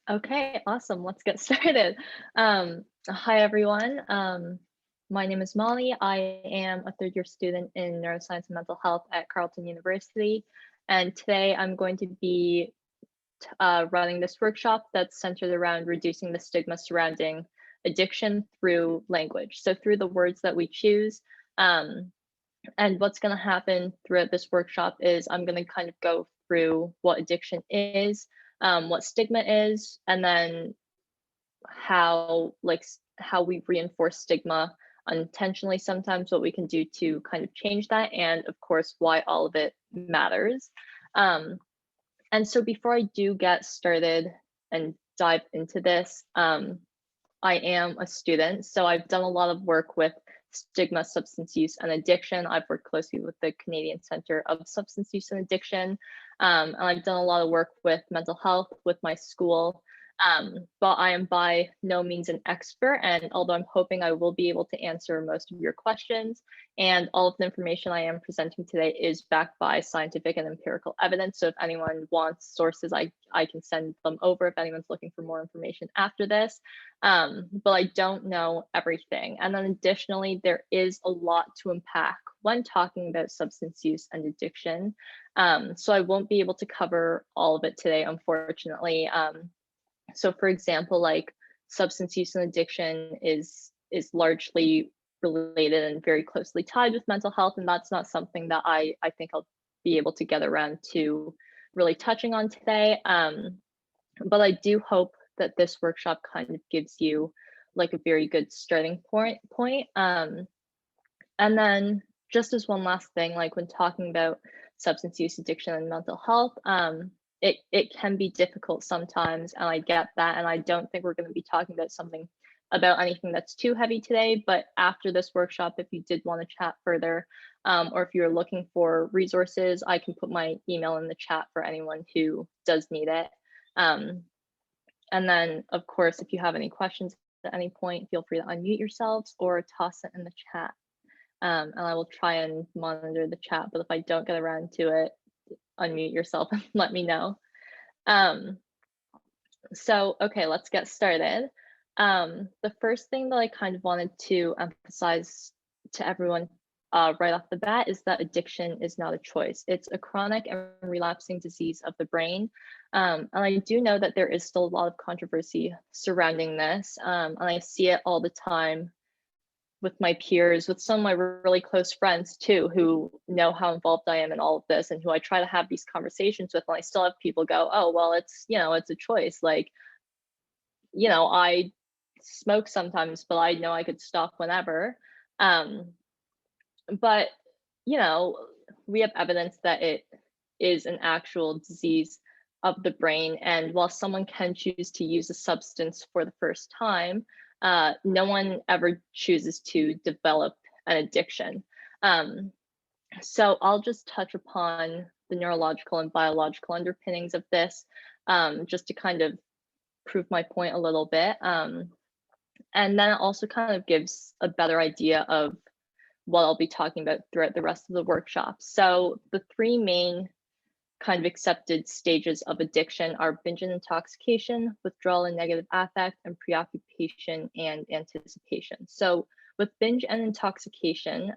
Okay, awesome. Let's get started. Hi, everyone. My name is Molly. I am a third year student in neuroscience and mental health at Carleton University. And today I'm going to be running this workshop that's centered around reducing the stigma surrounding addiction through language. So, through the words that we choose. Um, and what's going to happen throughout this workshop is I'm going to kind of go through what addiction is, what stigma is, and then how we reinforce stigma unintentionally sometimes, what we can do to kind of change that, and of course why all of it matters. um, and so before I do get started and dive into this, I am a student, so I've done a lot of work with stigma, substance use, and addiction. I've worked closely with the Canadian Centre of Substance Use and Addiction, and I've done a lot of work with mental health with my school. But I am by no means an expert, and although I'm hoping I will be able to answer most of your questions, and all of the information I am presenting today is backed by scientific and empirical evidence. So if anyone wants sources, I can send them over if anyone's looking for more information after this. But I don't know everything. And then additionally, there is a lot to unpack when talking about substance use and addiction. So I won't be able to cover all of it today, unfortunately. So for example, like substance use and addiction is largely related and very closely tied with mental health. And that's not something that I think I'll be able to get around to really touching on today. But I do hope that this workshop kind of gives you like a very good starting point. And then just as one last thing, like when talking about substance use, addiction, and mental health, it can be difficult sometimes, and I get that. And I don't think we're going to be talking about anything that's too heavy today. But after this workshop, if you did want to chat further, or if you're looking for resources, I can put my email in the chat for anyone who does need it. Um, and then, of course, if you have any questions at any point, feel free to unmute yourselves or toss it in the chat. And I will try and monitor the chat, but if I don't get around to it, unmute yourself and let me know. Um, so, okay, let's get started. The first thing that I kind of wanted to emphasize to everyone right off the bat is that addiction is not a choice. It's a chronic and relapsing disease of the brain. And I do know that there is still a lot of controversy surrounding this. And I see it all the time with my peers, with some of my really close friends too, who know how involved I am in all of this and who I try to have these conversations with. And I still have people go, oh, well, it's a choice. Like, I smoke sometimes, but I know I could stop whenever. Um, but, you know, we have evidence that it is an actual disease of the brain. And while someone can choose to use a substance for the first time, no one ever chooses to develop an addiction. Um, so I'll just touch upon the neurological and biological underpinnings of this, just to kind of prove my point a little bit. And then it also kind of gives a better idea of what I'll be talking about throughout the rest of the workshop. So the three main kind of accepted stages of addiction are binge and intoxication, withdrawal and negative affect, and preoccupation and anticipation. So with binge and intoxication,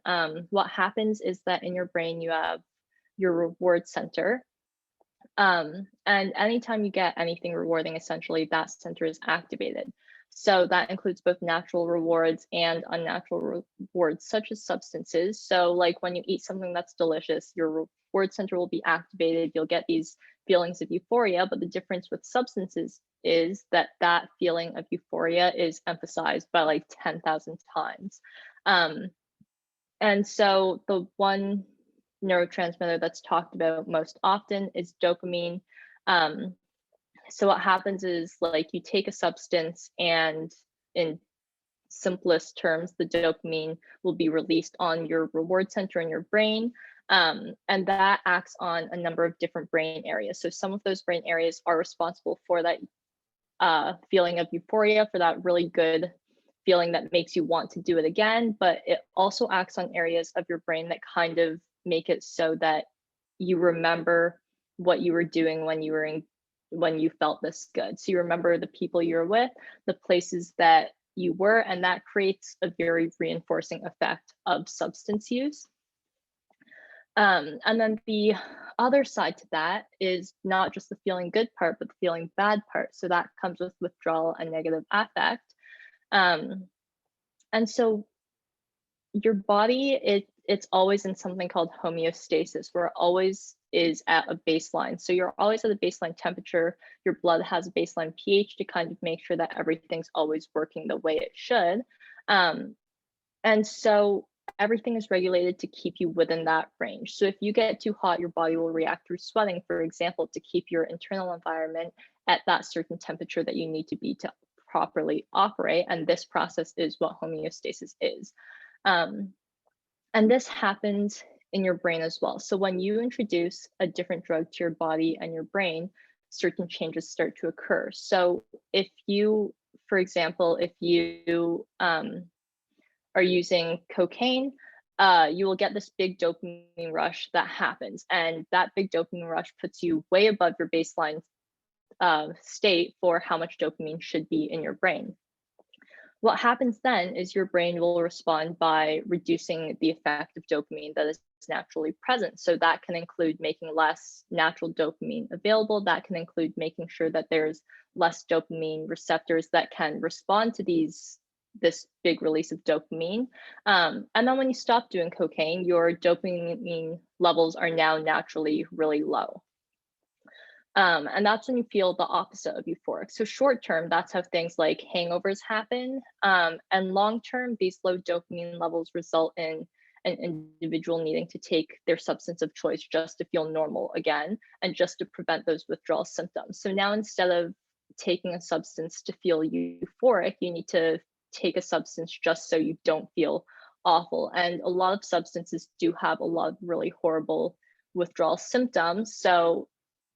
what happens is that in your brain you have your reward center. And anytime you get anything rewarding, essentially that center is activated. So that includes both natural rewards and unnatural rewards, such as substances. So, like when you eat something that's delicious, your reward center will be activated. You'll get these feelings of euphoria. But the difference with substances is that that feeling of euphoria is emphasized by like 10,000 times. Um, and so the one neurotransmitter that's talked about most often is dopamine. Um, so what happens is like you take a substance and in simplest terms, the dopamine will be released on your reward center in your brain. And that acts on a number of different brain areas. So some of those brain areas are responsible for that feeling of euphoria, for that really good feeling that makes you want to do it again. But it also acts on areas of your brain that kind of make it so that you remember what you were doing when you were when you felt this good. So you remember the people you're with, the places that you were, and that creates a very reinforcing effect of substance use. And then the other side to that is not just the feeling good part, but the feeling bad part. So that comes with withdrawal and negative affect. And so your body, it's always in something called homeostasis, where it always is at a baseline. So you're always at a baseline temperature. Your blood has a baseline pH to kind of make sure that everything's always working the way it should. And so everything is regulated to keep you within that range. So if you get too hot, your body will react through sweating, for example, to keep your internal environment at that certain temperature that you need to be to properly operate. And this process is what homeostasis is. And this happens in your brain as well. So when you introduce a different drug to your body and your brain, certain changes start to occur. So if you, for example, if you are using cocaine, you will get this big dopamine rush that happens. And that big dopamine rush puts you way above your baseline state for how much dopamine should be in your brain. What happens then is your brain will respond by reducing the effect of dopamine that is naturally present. So that can include making less natural dopamine available. That can include making sure that there's less dopamine receptors that can respond to this big release of dopamine. And then when you stop doing cocaine, your dopamine levels are now naturally really low. And that's when you feel the opposite of euphoric. So short term, that's how things like hangovers happen. And long term, these low dopamine levels result in an individual needing to take their substance of choice just to feel normal again and just to prevent those withdrawal symptoms. So now instead of taking a substance to feel euphoric, you need to take a substance just so you don't feel awful. And a lot of substances do have a lot of really horrible withdrawal symptoms. So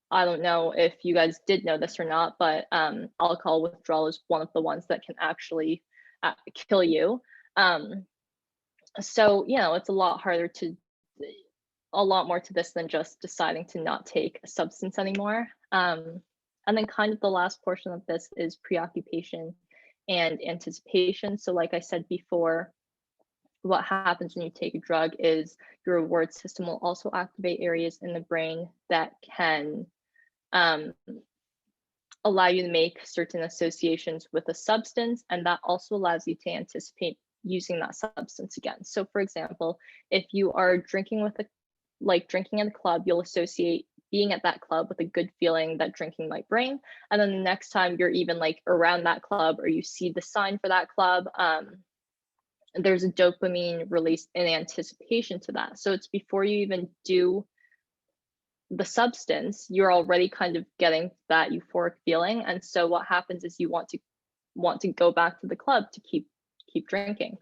I don't know if you guys did know this or not, but alcohol withdrawal is one of the ones that can actually kill you. So, it's a lot more to this than just deciding to not take a substance anymore. And then kind of the last portion of this is preoccupation and anticipation. So like I said before, what happens when you take a drug is your reward system will also activate areas in the brain that can allow you to make certain associations with a substance, and that also allows you to anticipate using that substance again. So for example, if you are drinking drinking at a club, you'll associate being at that club with a good feeling that drinking might bring. And then the next time you're even around that club or you see the sign for that club, there's a dopamine release in anticipation to that. So it's before you even do the substance, you're already kind of getting that euphoric feeling. And so what happens is you want to go back to the club to keep drinking.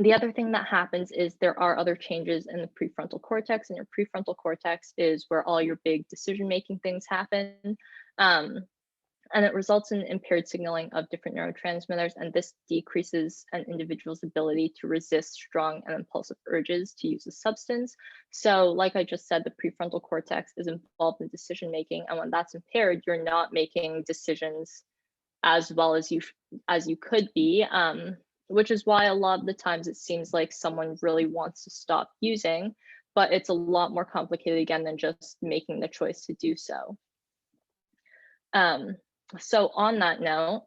The other thing that happens is there are other changes in the prefrontal cortex, and your prefrontal cortex is where all your big decision-making things happen. And it results in impaired signaling of different neurotransmitters, and this decreases an individual's ability to resist strong and impulsive urges to use a substance. So like I just said, the prefrontal cortex is involved in decision making, and when that's impaired, you're not making decisions as well as you could be, which is why a lot of the times it seems like someone really wants to stop using, but it's a lot more complicated again than just making the choice to do so. So on that note,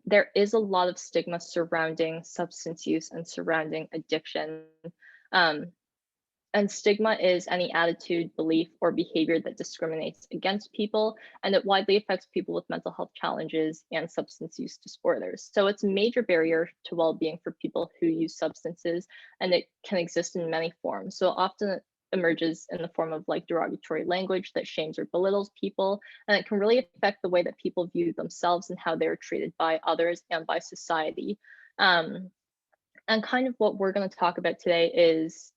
there is a lot of stigma surrounding substance use and surrounding addiction. And stigma is any attitude, belief, or behavior that discriminates against people, and it widely affects people with mental health challenges and substance use disorders. So it's a major barrier to well-being for people who use substances, and it can exist in many forms. So often it emerges in the form of derogatory language that shames or belittles people, and it can really affect the way that people view themselves and how they're treated by others and by society. And kind of what we're going to talk about today is,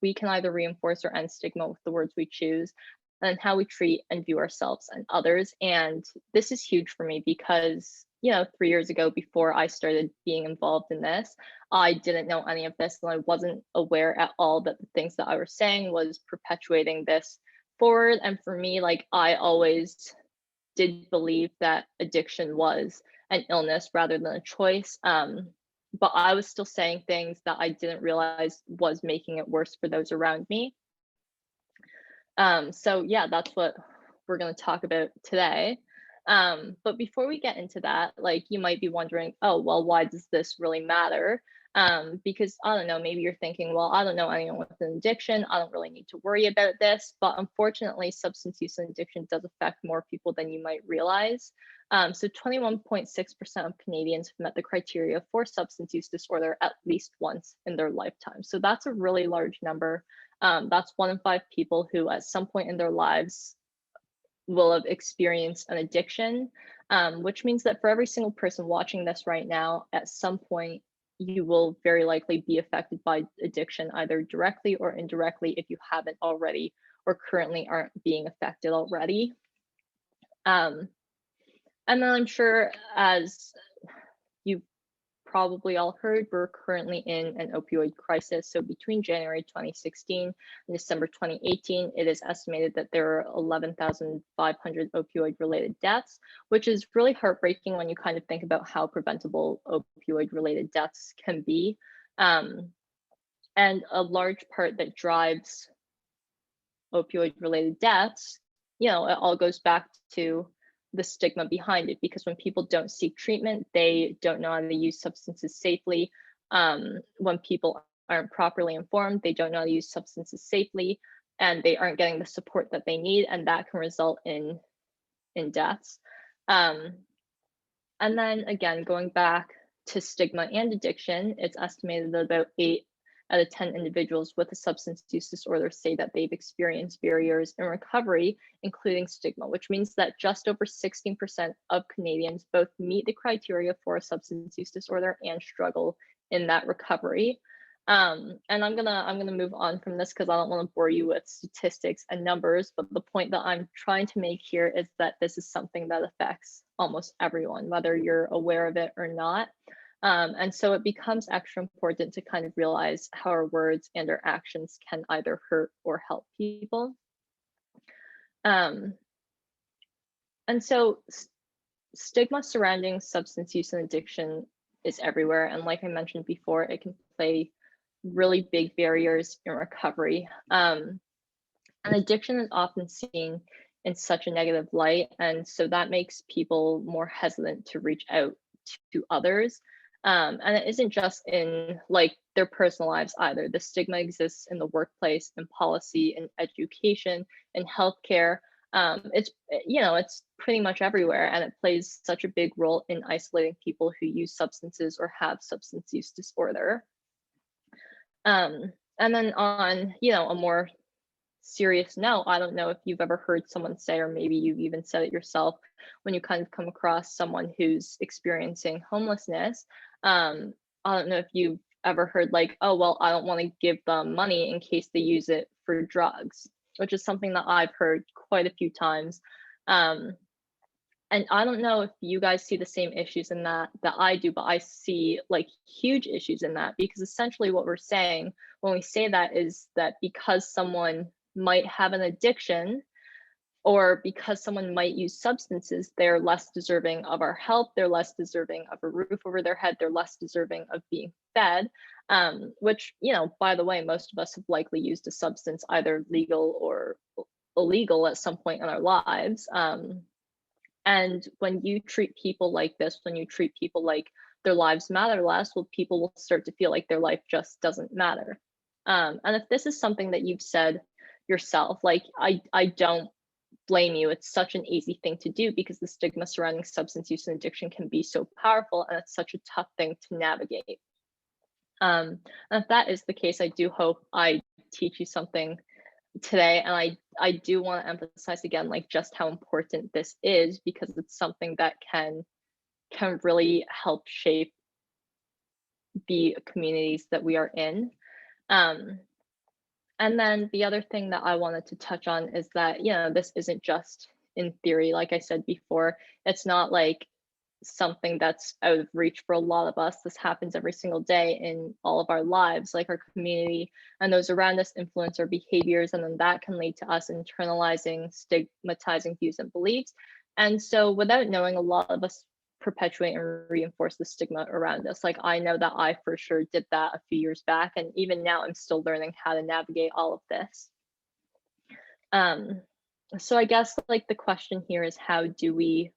we can either reinforce or end stigma with the words we choose, and how we treat and view ourselves and others. And this is huge for me because, 3 years ago, before I started being involved in this, I didn't know any of this, and I wasn't aware at all that the things that I was saying was perpetuating this forward. And for me, like I always did believe that addiction was an illness rather than a choice. But I was still saying things that I didn't realize was making it worse for those around me. So yeah, that's what we're going to talk about today. But before we get into that, like you might be wondering, oh, well, why does this really matter? Because I don't know, maybe you're thinking, well, I don't know anyone with an addiction. I don't really need to worry about this. But unfortunately, substance use and addiction does affect more people than you might realize. So 21.6% of Canadians have met the criteria for substance use disorder at least once in their lifetime. So that's a really large number. That's 1 in 5 people who at some point in their lives will have experienced an addiction, which means that for every single person watching this right now, at some point, you will very likely be affected by addiction, either directly or indirectly, if you haven't already or currently aren't being affected already. And then I'm sure, as you've probably all heard, we're currently in an opioid crisis. So between January 2016 and December 2018, it is estimated that there are 11,500 opioid related deaths, which is really heartbreaking when you kind of think about how preventable opioid related deaths can be. And a large part that drives opioid related deaths, it all goes back to the stigma behind it, because when people don't seek treatment, they don't know how to use substances safely. When people aren't properly informed, they don't know how to use substances safely, and they aren't getting the support that they need, and that can result in deaths. And then again, going back to stigma and addiction, it's estimated that about 8 out of 10 individuals with a substance use disorder say that they've experienced barriers in recovery, including stigma, which means that just over 16% of Canadians both meet the criteria for a substance use disorder and struggle in that recovery. And I'm gonna move on from this because I don't want to bore you with statistics and numbers, but the point that I'm trying to make here is that this is something that affects almost everyone, whether you're aware of it or not. And so it becomes extra important to kind of realize how our words and our actions can either hurt or help people. And so stigma surrounding substance use and addiction is everywhere. And like I mentioned before, it can play really big barriers in recovery. And addiction is often seen in such a negative light. And so that makes people more hesitant to reach out to others. And it isn't just in like their personal lives either. The stigma exists in the workplace, in policy, in education, in healthcare. It's pretty much everywhere, and it plays such a big role in isolating people who use substances or have substance use disorder. And then on, a more serious note, I don't know if you've ever heard someone say, or maybe you've even said it yourself, when you kind of come across someone who's experiencing homelessness. I don't know if you've ever heard like, oh, well, I don't want to give them money in case they use it for drugs, which is something that I've heard quite a few times. And I don't know if you guys see the same issues in that I do, but I see like huge issues in that, because essentially what we're saying when we say that is that because someone might have an addiction, or because someone might use substances, they're less deserving of our help, they're less deserving of a roof over their head, they're less deserving of being fed, which, by the way, most of us have likely used a substance, either legal or illegal, at some point in our lives. And when you treat people like this, when you treat people like their lives matter less, well, people will start to feel like their life just doesn't matter. And if this is something that you've said yourself, like I don't blame you. It's such an easy thing to do because the stigma surrounding substance use and addiction can be so powerful, and it's such a tough thing to navigate. And if that is the case, I do hope I teach you something today, and I do want to emphasize again, like, just how important this is, because it's something that can really help shape the communities that we are in. And then the other thing that I wanted to touch on is that, this isn't just in theory. Like I said before, it's not like something that's out of reach for a lot of us. This happens every single day in all of our lives, like our community and those around us influence our behaviors, and then that can lead to us internalizing stigmatizing views and beliefs. And so without knowing, a lot of us perpetuate and reinforce the stigma around us. Like, I know that I for sure did that a few years back, and even now I'm still learning how to navigate all of this. So I guess like the question here is, how do we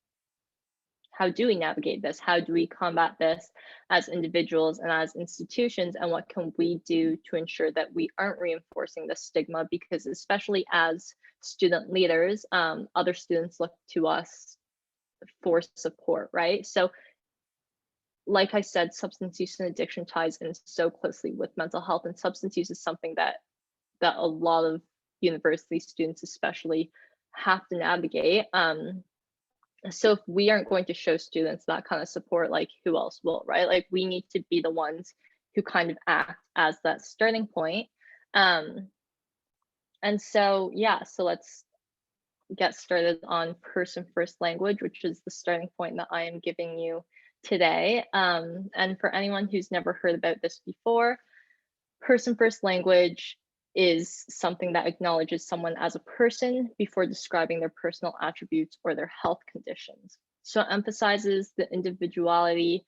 navigate this? How do we combat this as individuals and as institutions? And what can we do to ensure that we aren't reinforcing the stigma? Because especially as student leaders, other students look to us for support, right? So like I said, substance use and addiction ties in so closely with mental health, and substance use is something that a lot of university students especially have to navigate. So if we aren't going to show students that kind of support, like who else will, right? Like, we need to be the ones who kind of act as that starting point. And so, yeah, so let's get started on person first language, which is the starting point that I am giving you today. And for anyone who's never heard about this before, person first language is something that acknowledges someone as a person before describing their personal attributes or their health conditions. So it emphasizes the individuality,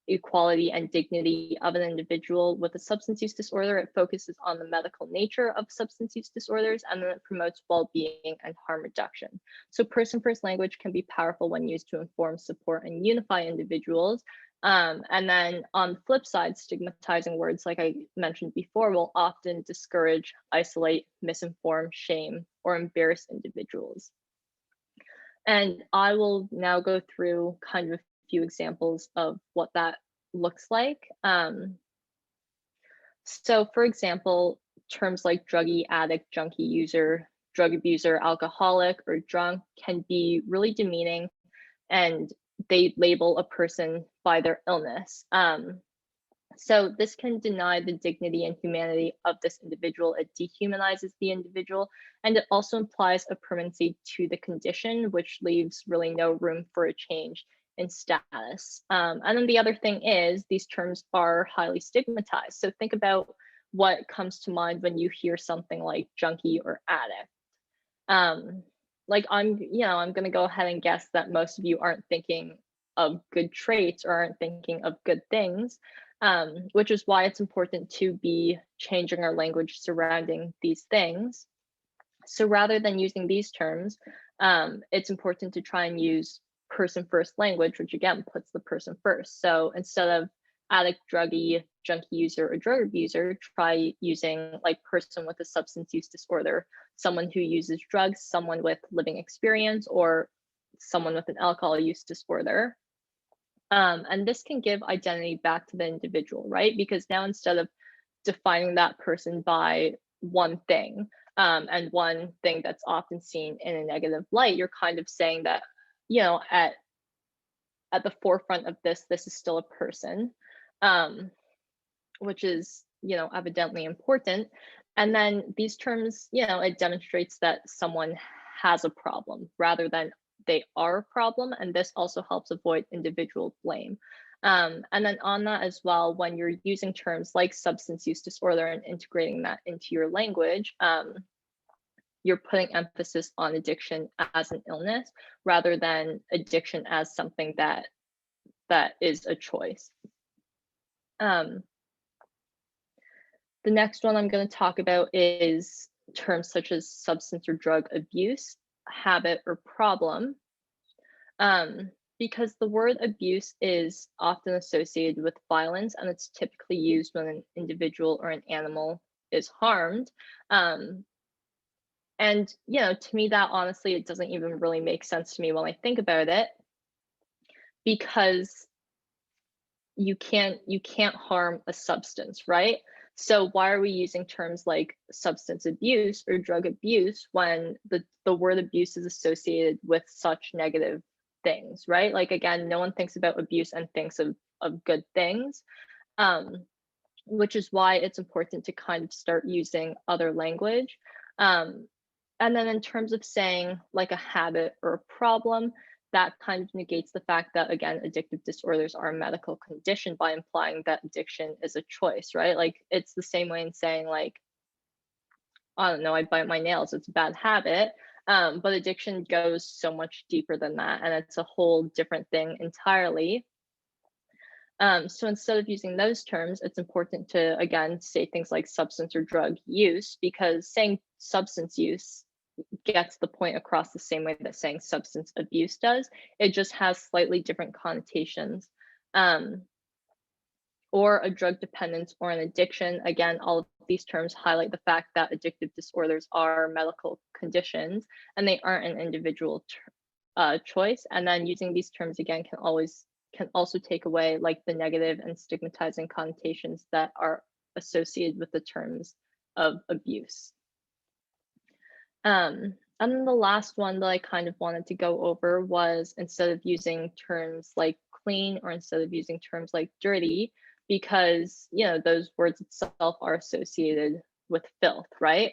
equality, and dignity of an individual with a substance use disorder. It focuses on the medical nature of substance use disorders, and then it promotes well-being and harm reduction. So person first language can be powerful when used to inform, support, and unify individuals. And then on the flip side, stigmatizing words, like I mentioned before, will often discourage, isolate, misinform, shame, or embarrass individuals. And I will now go through kind of a few examples of what that looks like. So for example, terms like druggie, addict, junkie user, drug abuser, alcoholic, or drunk can be really demeaning, and they label a person by their illness. So this can deny the dignity and humanity of this individual. It dehumanizes the individual, and it also implies a permanency to the condition, which leaves really no room for a change in status. And then the other thing is, these terms are highly stigmatized. So think about what comes to mind when you hear something like junkie or addict. Like, I'm going to go ahead and guess that most of you aren't thinking of good traits or aren't thinking of good things, which is why it's important to be changing our language surrounding these things. So rather than using these terms, it's important to try and use person first language, which again puts the person first. So instead of addict, druggie, junkie user, or drug abuser, try using like person with a substance use disorder, someone who uses drugs, someone with living experience, or someone with an alcohol use disorder. And this can give identity back to the individual, right? Because now instead of defining that person by one thing, and one thing that's often seen in a negative light, you're kind of saying that, at the forefront of this is still a person, which is, evidently important. And then these terms, it demonstrates that someone has a problem rather than they are a problem. And this also helps avoid individual blame. And then on that as well, when you're using terms like substance use disorder and integrating that into your language, you're putting emphasis on addiction as an illness rather than addiction as something that is a choice. The next one I'm going to talk about is terms such as substance or drug abuse, habit, or problem. Because the word abuse is often associated with violence, and it's typically used when an individual or an animal is harmed. And, to me, that honestly, it doesn't even really make sense to me when I think about it, because you can't harm a substance, right? So why are we using terms like substance abuse or drug abuse when the word abuse is associated with such negative things, right? Like, again, no one thinks about abuse and thinks of good things, which is why it's important to kind of start using other language. And then in terms of saying like a habit or a problem, that kind of negates the fact that, again, addictive disorders are a medical condition by implying that addiction is a choice, right? Like, it's the same way in saying, like, I don't know, I bite my nails, it's a bad habit. But addiction goes so much deeper than that, and it's a whole different thing entirely. So instead of using those terms, it's important to, again, say things like substance or drug use, because saying substance use gets the point across the same way that saying substance abuse does. It just has slightly different connotations. Um, or a drug dependence or an addiction. Again, all of these terms highlight the fact that addictive disorders are medical conditions and they aren't an individual choice. And then using these terms again can also take away like the negative and stigmatizing connotations that are associated with the terms of abuse. And then the last one that I kind of wanted to go over was, instead of using terms like clean or instead of using terms like dirty, because those words itself are associated with filth, right?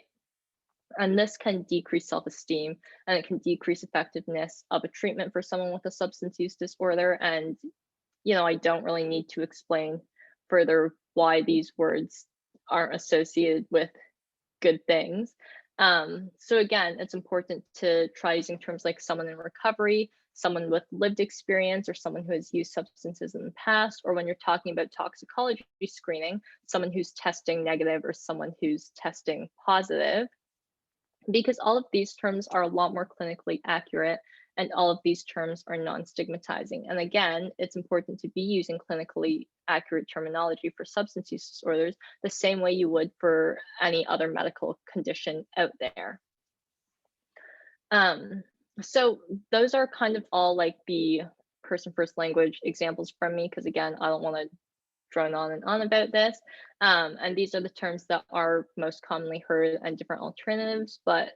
And this can decrease self-esteem, and it can decrease effectiveness of a treatment for someone with a substance use disorder. And I don't really need to explain further why these words aren't associated with good things. So again, it's important to try using terms like someone in recovery, someone with lived experience, or someone who has used substances in the past, or when you're talking about toxicology screening, someone who's testing negative or someone who's testing positive, because all of these terms are a lot more clinically accurate and all of these terms are non-stigmatizing. And again, it's important to be using clinically accurate terminology for substance use disorders the same way you would for any other medical condition out there. So those are kind of all like the person first language examples from me, because again, I don't want to drone on and on about this. And these are the terms that are most commonly heard and different alternatives. But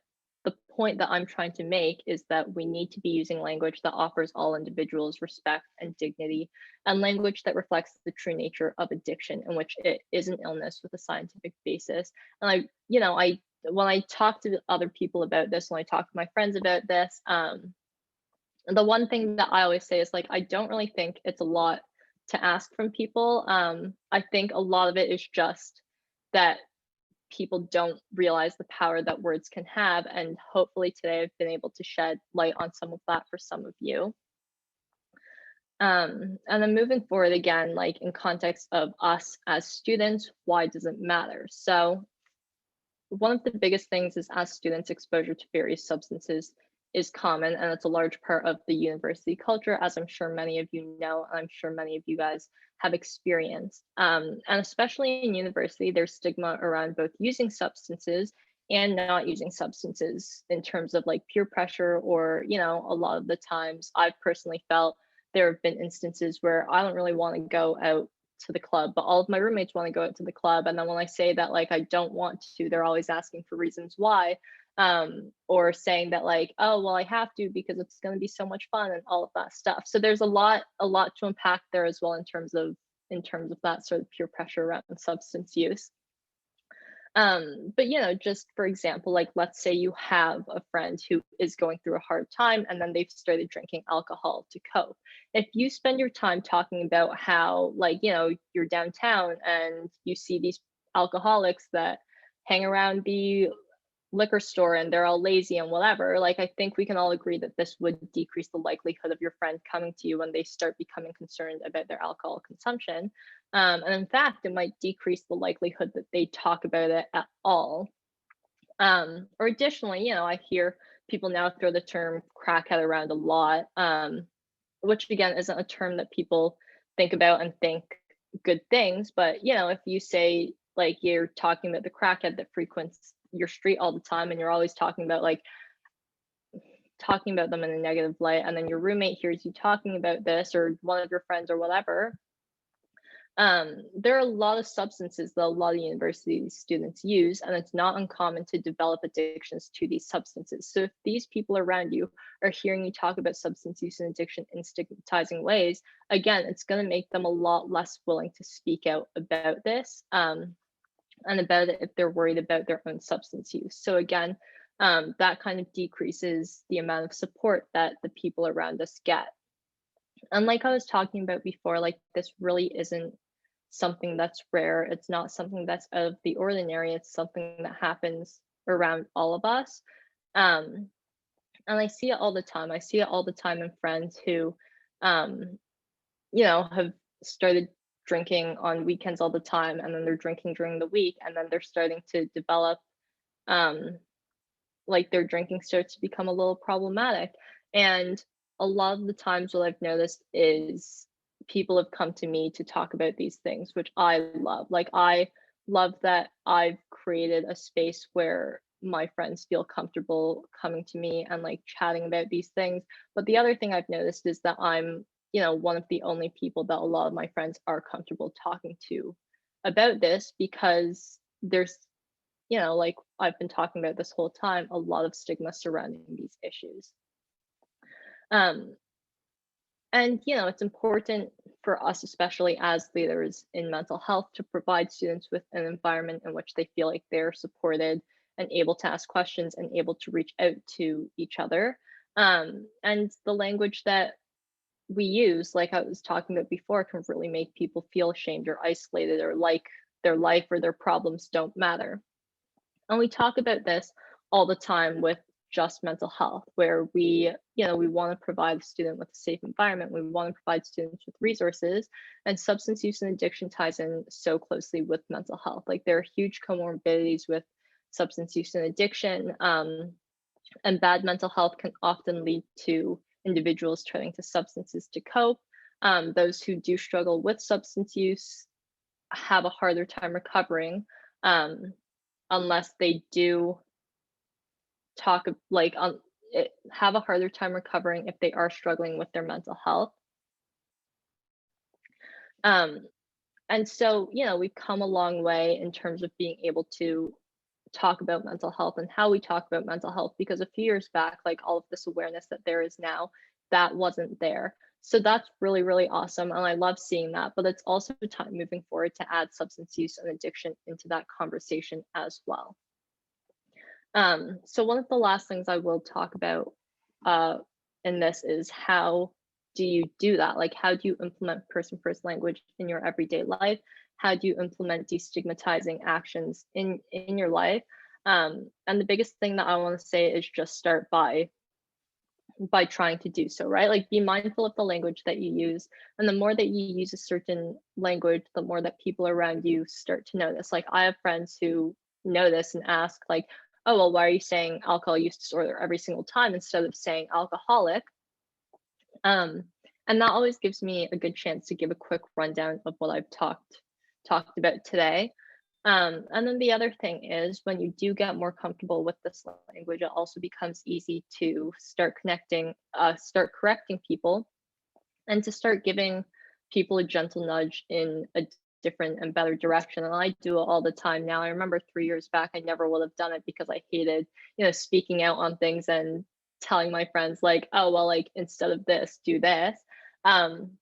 the point that I'm trying to make is that we need to be using language that offers all individuals respect and dignity, and language that reflects the true nature of addiction, in which it is an illness with a scientific basis. And I when I talk to other people about this, when I talk to my friends about this, the one thing that I always say is like, I don't really think it's a lot to ask from people. I think a lot of it is just that people don't realize the power that words can have. And hopefully today I've been able to shed light on some of that for some of you. And then moving forward again, like in context of us as students, why does it matter? So one of the biggest things is, as students, exposure to various substances is common, and it's a large part of the university culture, as I'm sure many of you know, and I'm sure many of you guys have experienced. And especially in university, there's stigma around both using substances and not using substances, in terms of like peer pressure, or a lot of the times I've personally felt there have been instances where I don't really want to go out to the club, but all of my roommates want to go out to the club. And then when I say that like I don't want to, they're always asking for reasons why, or saying that like, oh, well, I have to because it's going to be so much fun and all of that stuff. So there's a lot to unpack there as well in terms of that sort of peer pressure around substance use. But just for example, like let's say you have a friend who is going through a hard time and then they've started drinking alcohol to cope. If you spend your time talking about how like, you're downtown and you see these alcoholics that hang around the liquor store and they're all lazy and whatever, like I think we can all agree that this would decrease the likelihood of your friend coming to you when they start becoming concerned about their alcohol consumption. And in fact, it might decrease the likelihood that they talk about it at all. Or additionally, I hear people now throw the term crackhead around a lot, which again isn't a term that people think about and think good things. But if you say like you're talking about the crackhead that frequents your street all the time and you're always talking about them in a negative light, and then your roommate hears you talking about this, or one of your friends or whatever, there are a lot of substances that a lot of university students use, and it's not uncommon to develop addictions to these substances. So if these people around you are hearing you talk about substance use and addiction in stigmatizing ways, again, it's going to make them a lot less willing to speak out about this, and about it if they're worried about their own substance use. So again, that kind of decreases the amount of support that the people around us get. And like I was talking about before, like this really isn't something that's rare. It's not something that's out of the ordinary. It's something that happens around all of us. Um, and I see it all the time. I see it all the time in friends who, um, have started drinking on weekends all the time, and then they're drinking during the week, and then they're starting to develop, um, like their drinking starts to become a little problematic. And a lot of the times, what I've noticed is people have come to me to talk about these things, which I love. Like, I love that I've created a space where my friends feel comfortable coming to me and like chatting about these things. But the other thing I've noticed is that I'm, one of the only people that a lot of my friends are comfortable talking to about this, because there's, like I've been talking about this whole time, a lot of stigma surrounding these issues. Um, and it's important for us, especially as leaders in mental health, to provide students with an environment in which they feel like they're supported and able to ask questions and able to reach out to each other. And the language that we use, like I was talking about before, can really make people feel ashamed or isolated, or like their life or their problems don't matter. And we talk about this all the time with just mental health, where we want to provide the student with a safe environment. We want to provide students with resources, and substance use and addiction ties in so closely with mental health. Like, there are huge comorbidities with substance use and addiction, and bad mental health can often lead to individuals turning to substances to cope. Those who do struggle with substance use have a harder time recovering, um, unless they do have a harder time recovering if they are struggling with their mental health. Um, and so, we've come a long way in terms of being able to talk about mental health and how we talk about mental health, because a few years back, like, all of this awareness that there is now, that wasn't there. So that's really, really awesome. And I love seeing that. But it's also time moving forward to add substance use and addiction into that conversation as well. So one of the last things I will talk about uh, in this is, how do you do that? Like, how do you implement person first language in your everyday life? How do you implement destigmatizing actions in your life? And the biggest thing that I want to say is just start by trying to do so, right? Like, be mindful of the language that you use. And the more that you use a certain language, the more that people around you start to notice. Like, I have friends who notice and ask, like, oh, well, why are you saying alcohol use disorder every single time instead of saying alcoholic? Um, and that always gives me a good chance to give a quick rundown of what I've talked about today. And then the other thing is, when you do get more comfortable with this language, it also becomes easy to start correcting people, and to start giving people a gentle nudge in a different and better direction. And I do it all the time now. I remember 3 years back, I never would have done it, because I hated, speaking out on things and telling my friends, like, oh, well, like, instead of this, do this. Um,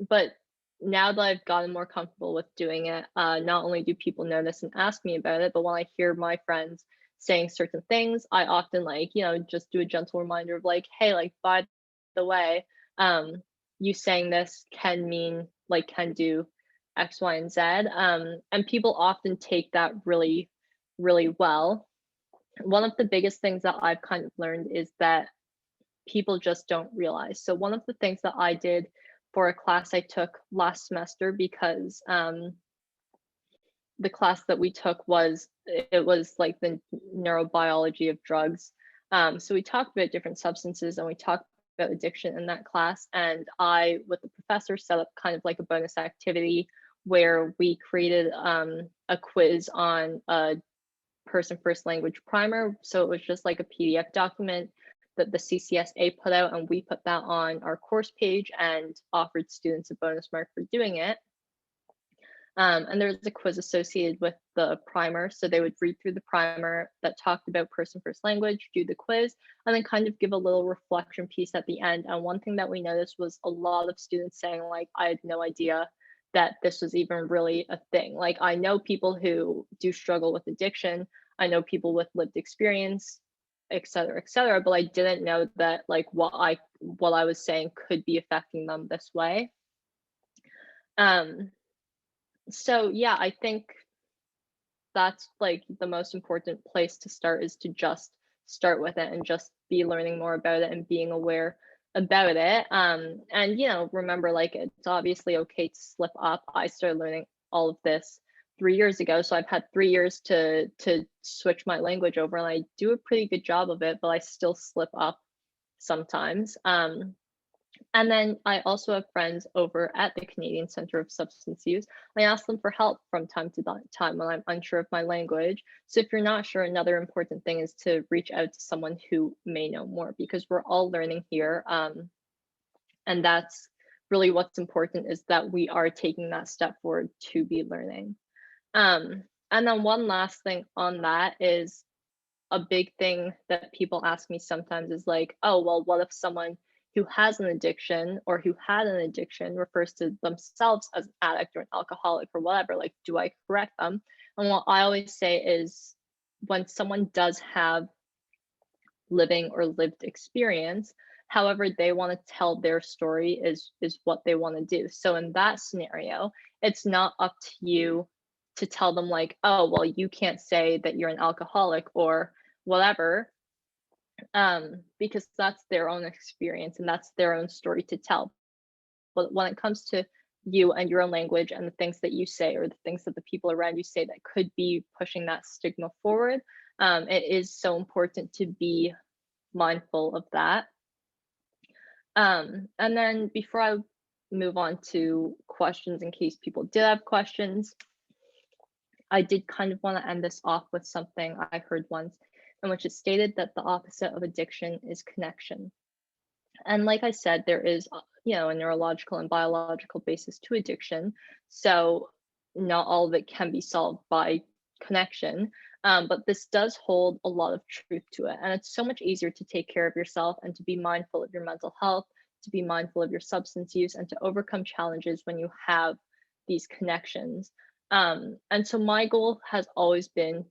but now that I've gotten more comfortable with doing it, not only do people notice and ask me about it, but when I hear my friends saying certain things, I often, like, just do a gentle reminder of, like, hey, like, by the way, um, you saying this can mean, like, can do X, Y, and Z. And people often take that really, really well. One of the biggest things that I've kind of learned is that people just don't realize. So one of the things that I did for a class I took last semester, because the class that we took was like the neurobiology of drugs. So we talked about different substances, and we talked about addiction in that class. And I, with the professor, set up kind of like a bonus activity where we created a quiz on a person first language primer. So it was just like a PDF document that the CCSA put out, and we put that on our course page and offered students a bonus mark for doing it. And there was a quiz associated with the primer. So they would read through the primer that talked about person first language, do the quiz, and then kind of give a little reflection piece at the end. And one thing that we noticed was a lot of students saying, like, I had no idea that this was even really a thing. Like, I know people who do struggle with addiction. I know people with lived experience et cetera, but I didn't know that like what I was saying could be affecting them this way. So yeah, I think that's like the most important place to start, is to just start with it and just be learning more about it and being aware about it. And remember, like, it's obviously okay to slip up. I started learning all of this 3 years ago, so I've had 3 years to switch my language over, and I do a pretty good job of it, but I still slip up sometimes. And then I also have friends over at the Canadian Center of Substance Use. I ask them for help from time to time when I'm unsure of my language. So if you're not sure, another important thing is to reach out to someone who may know more, because we're all learning here. And that's really what's important, is that we are taking that step forward to be learning. And then one last thing on that is, a big thing that people ask me sometimes is like, oh, well, what if someone who has an addiction or who had an addiction refers to themselves as an addict or an alcoholic or whatever? Like, do I correct them? And what I always say is, when someone does have living or lived experience, however they want to tell their story is what they want to do. So in that scenario, it's not up to you to tell them like, oh, well, you can't say that you're an alcoholic or whatever, because that's their own experience and that's their own story to tell. But when it comes to you and your own language and the things that you say, or the things that the people around you say that could be pushing that stigma forward, it is so important to be mindful of that. And then before I move on to questions, in case people did have questions, I did kind of want to end this off with something I heard once, in which it stated that the opposite of addiction is connection. And like I said, there is, a neurological and biological basis to addiction. So not all of it can be solved by connection. But this does hold a lot of truth to it. And it's so much easier to take care of yourself and to be mindful of your mental health, to be mindful of your substance use, and to overcome challenges when you have these connections. And so my goal has always been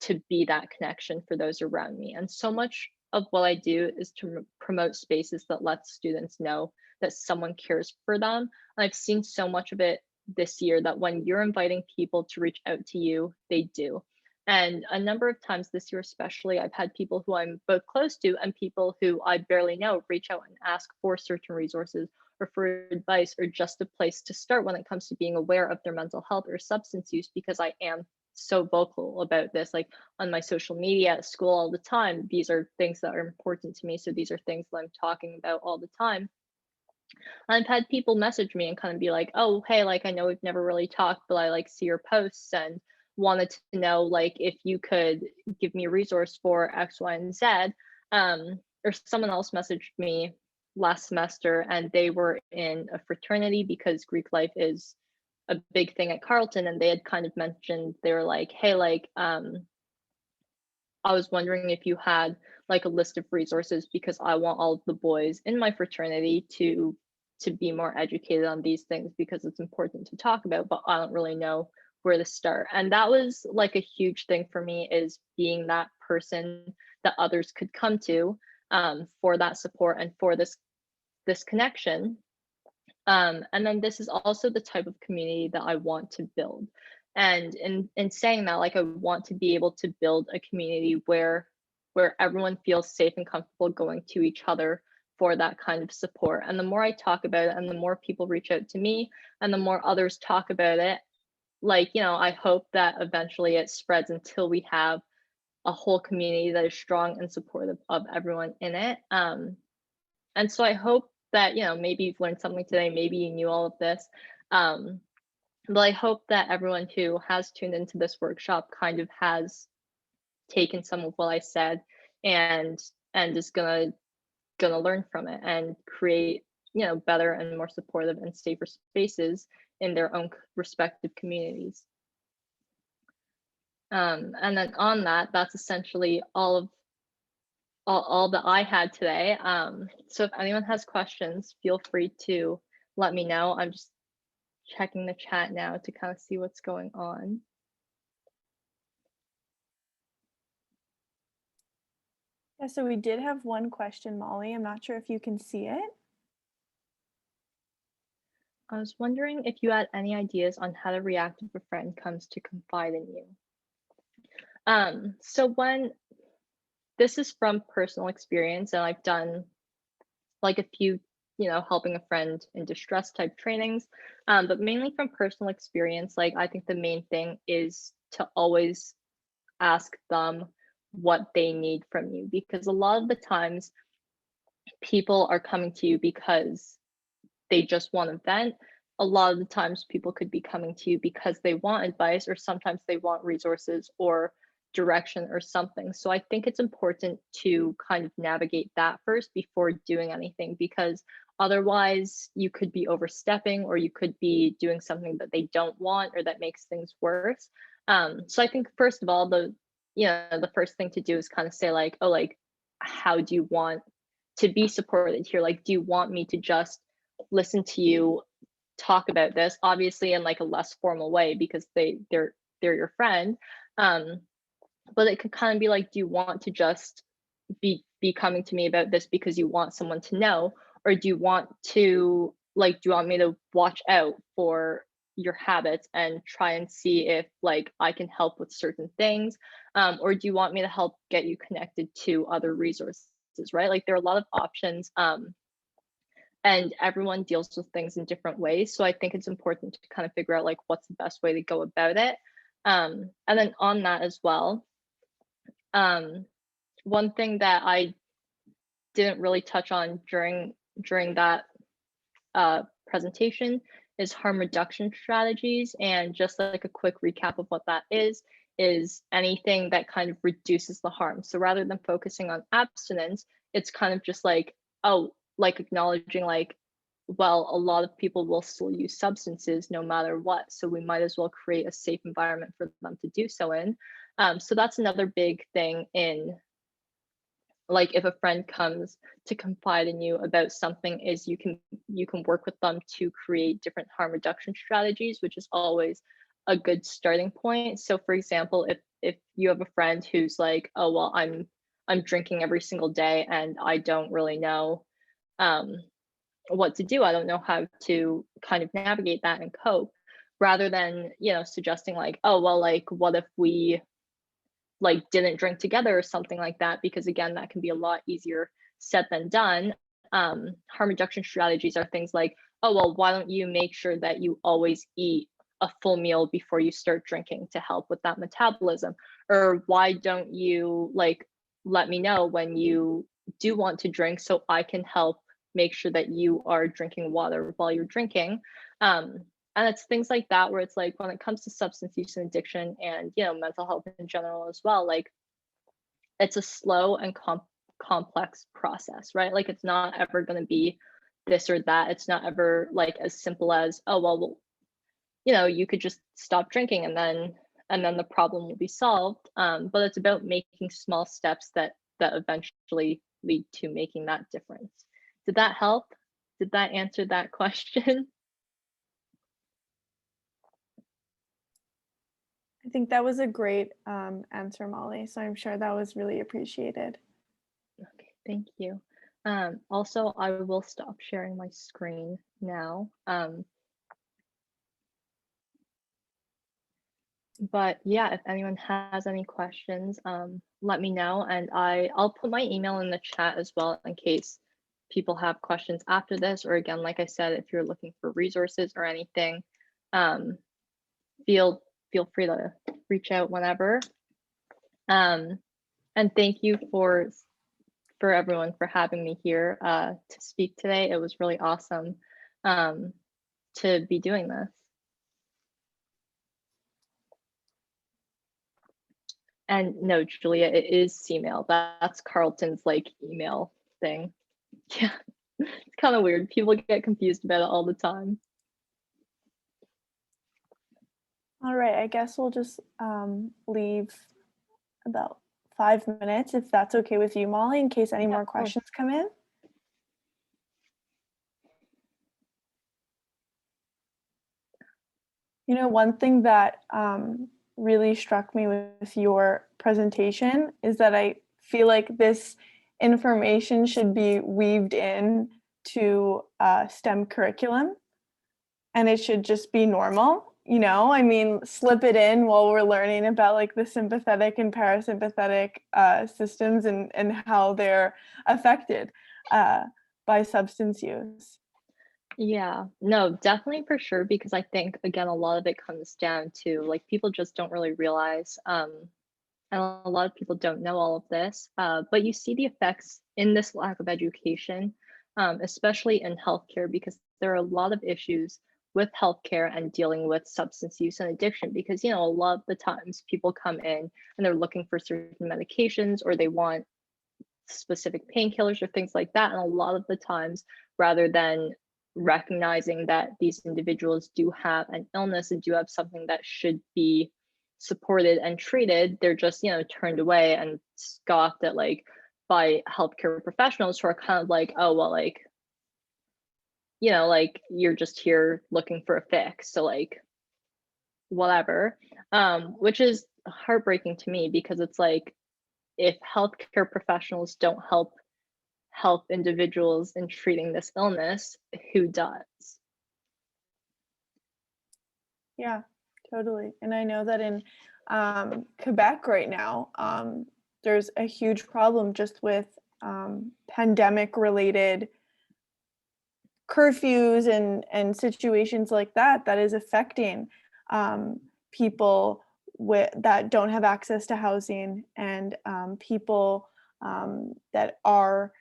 to be that connection for those around me. And so much of what I do is to promote spaces that let students know that someone cares for them. And I've seen so much of it this year, that when you're inviting people to reach out to you, they do. And a number of times this year, especially, I've had people who I'm both close to and people who I barely know reach out and ask for certain resources or for advice, or just a place to start when it comes to being aware of their mental health or substance use, because I am so vocal about this, like on my social media, at school, all the time. These are things that are important to me. So these are things that I'm talking about all the time. I've had people message me and kind of be like, oh, hey, like, I know we've never really talked, but I like see your posts and wanted to know like if you could give me a resource for X, Y, and Z. Or someone else messaged me last semester, and they were in a fraternity because Greek life is a big thing at Carleton, and they had kind of mentioned, they were like, hey, like, I was wondering if you had like a list of resources, because I want all of the boys in my fraternity to be more educated on these things, because it's important to talk about, but I don't really know where to start. And that was like a huge thing for me, is being that person that others could come to, for that support and for this connection. And then this is also the type of community that I want to build. And in saying that, like, I want to be able to build a community where everyone feels safe and comfortable going to each other for that kind of support. And the more I talk about it, and the more people reach out to me, and the more others talk about it, like, I hope that eventually it spreads until we have a whole community that is strong and supportive of everyone in it. And so I hope that, maybe you've learned something today, maybe you knew all of this. But I hope that everyone who has tuned into this workshop kind of has taken some of what I said, and is gonna learn from it and create, better and more supportive and safer spaces in their own respective communities. And then on that, that's essentially all that I had today. So if anyone has questions, feel free to let me know. I'm just checking the chat now to kind of see what's going on. Yeah, so we did have one question, Molly. I'm not sure if you can see it. I was wondering if you had any ideas on how to react if a friend comes to confide in you. So when this is from personal experience, and I've done like a few, helping a friend in distress type trainings, but mainly from personal experience. Like I think the main thing is to always ask them what they need from you, because a lot of the times people are coming to you because they just want to vent. A lot of the times people could be coming to you because they want advice, or sometimes they want resources or direction or something. So I think it's important to kind of navigate that first before doing anything, because otherwise you could be overstepping, or you could be doing something that they don't want or that makes things worse. So I think first of all, the first thing to do is kind of say like, oh, like, how do you want to be supported here? Like, do you want me to just listen to you talk about this, obviously in like a less formal way, because they're your friend. um but it could kind of be like, do you want to just be coming to me about this because you want someone to know, or do you want me to watch out for your habits and try and see if like I can help with certain things, or do you want me to help get you connected to other resources, right? Like there are a lot of options, and everyone deals with things in different ways. So I think it's important to kind of figure out like what's the best way to go about it. And then on that as well, um, one thing that I didn't really touch on during that presentation is harm reduction strategies. And just like a quick recap of what that is anything that kind of reduces the harm. So rather than focusing on abstinence, it's kind of just like, oh, like acknowledging like, well, a lot of people will still use substances no matter what. So we might as well create a safe environment for them to do so in. So that's another big thing in, like, if a friend comes to confide in you about something, is you can work with them to create different harm reduction strategies, which is always a good starting point. So for example, if you have a friend who's like, oh well, I'm drinking every single day and I don't really know um what to do, I don't know how to kind of navigate that and cope, rather than suggesting like, oh well, like what if we like didn't drink together or something like that, because again that can be a lot easier said than done. Harm reduction strategies are things like, oh well, why don't you make sure that you always eat a full meal before you start drinking to help with that metabolism, or why don't you like let me know when you do want to drink so I can help make sure that you are drinking water while you're drinking. um, and it's things like that where it's like, when it comes to substance use and addiction and mental health in general as well, like it's a slow and complex process, right? Like it's not ever going to be this or that. It's not ever like as simple as, oh well, you could just stop drinking and then the problem will be solved. But it's about making small steps that eventually lead to making that difference. Did that help? Did that answer that question? I think that was a great answer, Molly. So I'm sure that was really appreciated. Okay, thank you. Also, I will stop sharing my screen now. But yeah, if anyone has any questions, let me know, and I'll put my email in the chat as well in case people have questions after this. Or again, like I said, if you're looking for resources or anything, um, feel feel free to reach out whenever. Um, and thank you for everyone for having me here to speak today. It was really awesome um, to be doing this. And no, Julia, it is Cmail. That's Carlton's like email thing. Yeah, it's kind of weird. People get confused about it all the time. All right, I guess we'll just leave about 5 minutes if that's okay with you, Molly, in case any more questions come in. One thing that really struck me with your presentation is that I feel like this information should be weaved in to STEM curriculum, and it should just be normal, you know? I mean, slip it in while we're learning about like the sympathetic and parasympathetic systems and how they're affected by substance use. Yeah, no, definitely for sure, because I think again a lot of it comes down to like people just don't really realize, and a lot of people don't know all of this, but you see the effects in this lack of education, especially in healthcare, because there are a lot of issues with healthcare and dealing with substance use and addiction. Because a lot of the times people come in and they're looking for certain medications, or they want specific painkillers or things like that. And a lot of the times, rather than recognizing that these individuals do have an illness and do have something that should be supported and treated, they're just, turned away and scoffed at, like, by healthcare professionals who are kind of like, oh, well, like, like, you're just here looking for a fix. So, like, whatever. Which is heartbreaking to me, because it's like, if healthcare professionals don't help individuals in treating this illness, who does? Yeah, totally. And I know that in Quebec right now, there's a huge problem just with pandemic related curfews and situations like that that is affecting people that don't have access to housing, and people that are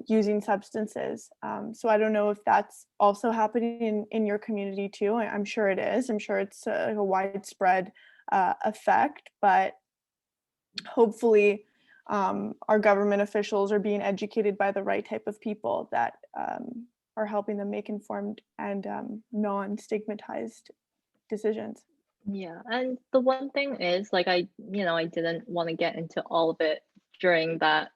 using substances. So I don't know if that's also happening in your community too. I'm sure it is. I'm sure it's a widespread effect, but hopefully our government officials are being educated by the right type of people that are helping them make informed and non-stigmatized decisions. Yeah, and the one thing is, like, I didn't want to get into all of it during that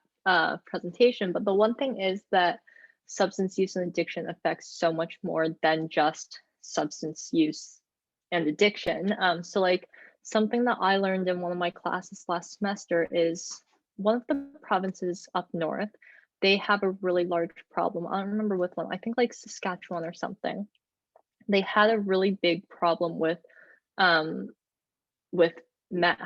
presentation, but the one thing is that substance use and addiction affects so much more than just substance use and addiction. So, like, something that I learned in one of my classes last semester is one of the provinces up north, they have a really large problem. I don't remember which one. I think like Saskatchewan or something. They had a really big problem um, with meth.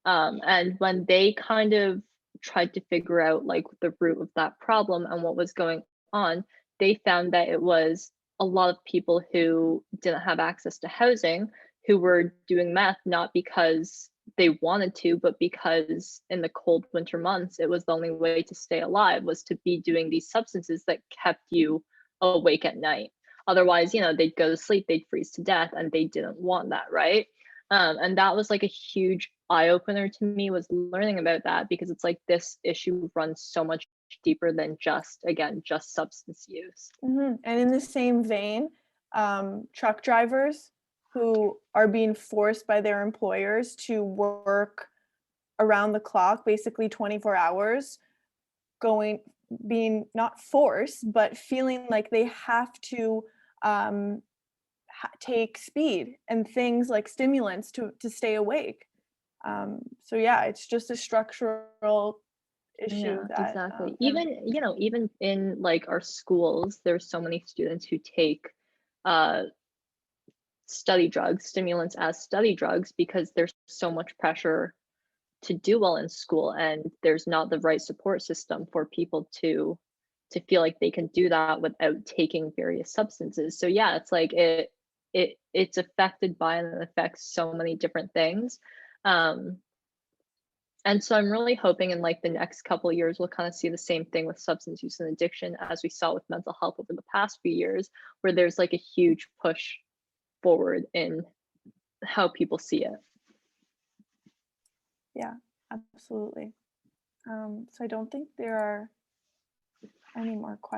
And when they kind of tried to figure out like the root of that problem and what was going on, they found that it was a lot of people who didn't have access to housing who were doing meth, not because they wanted to, but because in the cold winter months, it was the only way to stay alive, was to be doing these substances that kept you awake at night. Otherwise, they'd go to sleep, they'd freeze to death, and they didn't want that, right? And that was like a huge eye opener to me, was learning about that, because it's like this issue runs so much deeper than just substance use. And in the same vein, truck drivers who are being forced by their employers to work around the clock, basically 24 hours, being not forced, but feeling like they have to take speed and things like stimulants to stay awake. So yeah, it's just a structural issue Yeah, that exactly. yeah. Even in like our schools, there's so many students who take uh study drugs, stimulants as study drugs, because there's so much pressure to do well in school, and there's not the right support system for people to feel like they can do that without taking various substances. So yeah, it's like it's affected by, and it affects so many different things. Um, and so I'm really hoping in like the next couple of years we'll kind of see the same thing with substance use and addiction as we saw with mental health over the past few years, where there's like a huge push forward in how people see it. Yeah, absolutely. So I don't think there are any more questions.